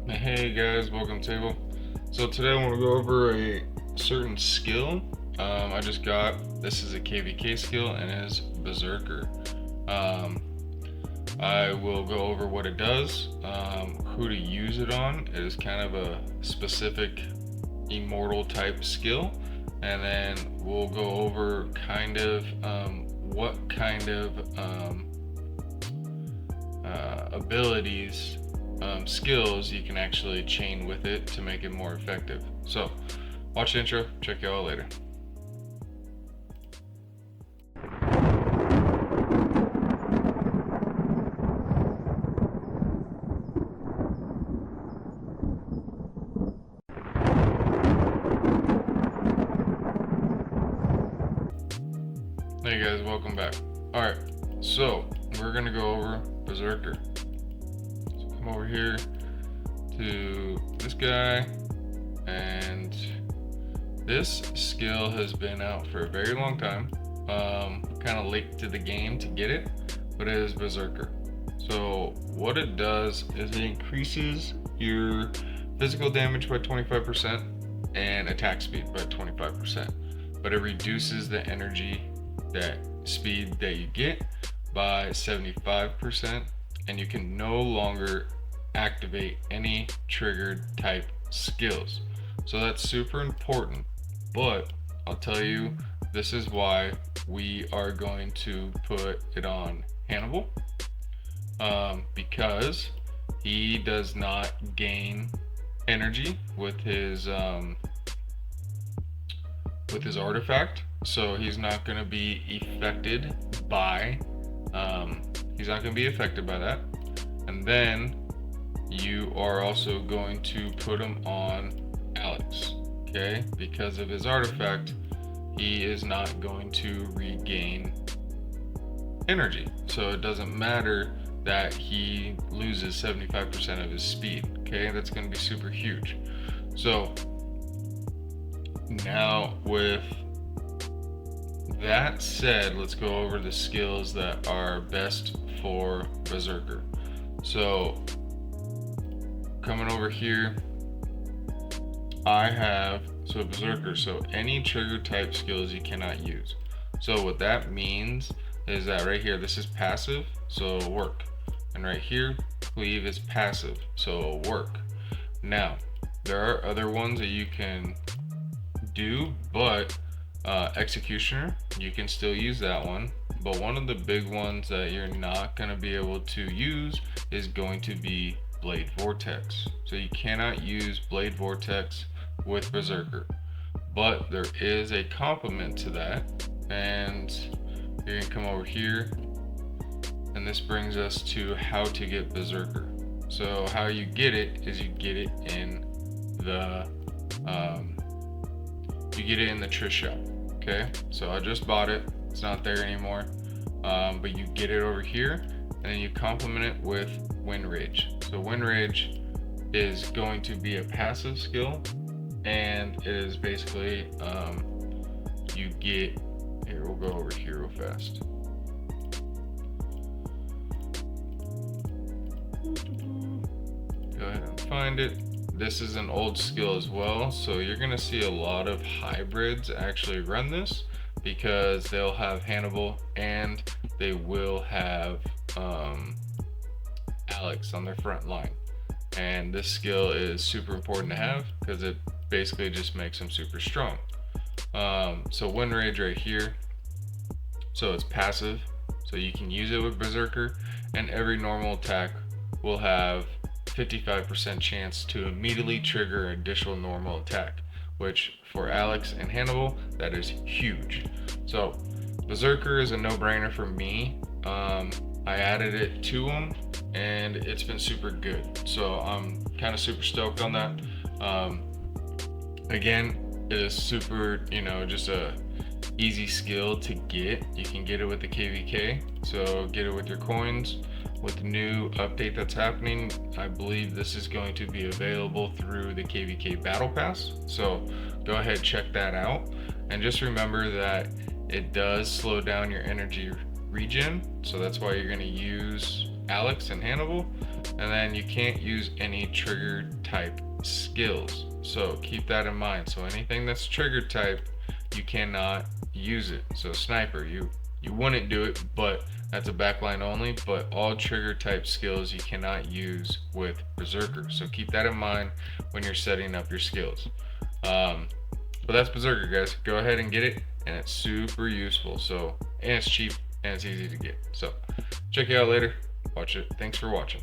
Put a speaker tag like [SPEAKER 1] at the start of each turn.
[SPEAKER 1] Hey guys, welcome to the table. So today I want to go over a certain skill. I just got this is a KVK skill and it is Berserker. Um, I will go over what it does, who to use it on. It is kind of a specific immortal type skill, and then we'll go over kind of what kind of abilities, skills you can actually chain with it to make it more effective. So, watch the intro, check y'all later. Hey guys, welcome back. Alright, so we're gonna go over Berserker. So come over here to this guy, and this skill has been out for a very long time. Kind of late to the game to get it, but it is Berserker. So what it does is it increases your physical damage by 25% and attack speed by 25%, but it reduces the energy, that speed that you get, by 75%, and you can no longer activate any triggered type skills. So that's super important, but I'll tell you, this is why we are going to put it on Hannibal, because he does not gain energy with his artifact, so he's not going to be affected by that. And then you are also going to put him on Alex, okay? Because of his artifact, he is not going to regain energy, so it doesn't matter that he loses 75% of his speed, okay? That's going to be super huge. So now, with that said, let's go over the skills that are best for Berserker. So coming over here, I have Berserker, so any trigger type skills you cannot use. So what that means is that right here, this is passive, so work, and right here, cleave is passive, so work. Now there are other ones that you can do, but Executioner, you can still use that one, but one of the big ones that you're not going to be able to use is going to be Blade Vortex. So you cannot use Blade Vortex with Berserker, but there is a complement to that, and you're going to come over here, and this brings us to how to get Berserker. So how you get it is you get it in the Trish shop. Okay, so I just bought it, it's not there anymore, but you get it over here, and then you complement it with Wind Rage. So Wind Rage is going to be a passive skill, and it is basically you get here, we'll go over here real fast. Go ahead and find it. This is an old skill as well, so you're going to see a lot of hybrids actually run this, because they'll have Hannibal and they will have Alex on their front line, and this skill is super important to have because it basically just makes them super strong. So Wind Rage right here, so it's passive, so you can use it with Berserker, and every normal attack will have 55% chance to immediately trigger an additional normal attack, which for Alex and Hannibal, that is huge. So Berserker is a no-brainer for me. I added it to him, and it's been super good, so I'm kind of super stoked on that. Again, it is super, just a easy skill to get. You can get it with the KVK, so get it with your coins. With the new update that's happening, I believe this is going to be available through the KVK Battle Pass, so go ahead, check that out, and just remember that it does slow down your energy regen, so that's why you're going to use Alex and Hannibal. And then you can't use any trigger type skills. So keep that in mind. So anything that's trigger type, you cannot use it. So sniper, you wouldn't do it, but that's a backline only. But all trigger type skills you cannot use with Berserker. So keep that in mind when you're setting up your skills. But that's Berserker, guys. Go ahead and get it, and it's super useful. So, and it's cheap and it's easy to get. So check you out later. Watch it. Thanks for watching.